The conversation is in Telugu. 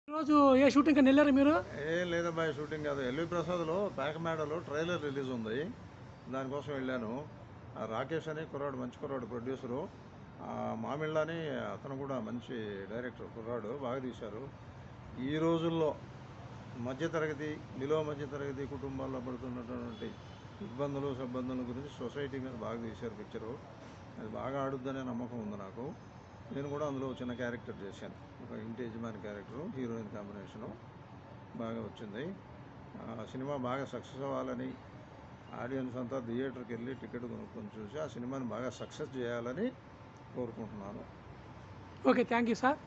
ఈరోజు ఏ షూటింగ్ అని వెళ్ళారు మీరు? ఏం లేదబ్బా, షూటింగ్ కాదు, ఎల్వి ప్రసాద్లో పేకమేడలో ట్రైలర్ రిలీజ్ ఉంది, దానికోసం వెళ్ళాను. రాకేష్ అని కుర్రాడు, మంచి కుర్రాడు, ప్రొడ్యూసరు. మామిళ్ళ అని అతను కూడా మంచి డైరెక్టర్, కుర్రాడు, బాగా తీశారు. ఈ రోజుల్లో మధ్యతరగతి, బిలో మధ్యతరగతి కుటుంబాల్లో పడుతున్నటువంటి ఇబ్బందులు సబ్బందుల గురించి సొసైటీ మీద బాగా తీశారు పిక్చరు. అది బాగా ఆడుద్దనే నమ్మకం ఉంది నాకు. నేను కూడా అందులో చిన్న క్యారెక్టర్ చేశాను, ఒక ఇంటి యజమాని క్యారెక్టరు, హీరోయిన్ కాంబినేషను. బాగా వచ్చింది. సినిమా బాగా సక్సెస్ అవ్వాలని, ఆడియన్స్ అంతా థియేటర్కి వెళ్ళి టికెట్ కొనుక్కొని చూసి ఆ సినిమాని బాగా సక్సెస్ చేయాలని కోరుకుంటున్నాను. Okay, thank you sir.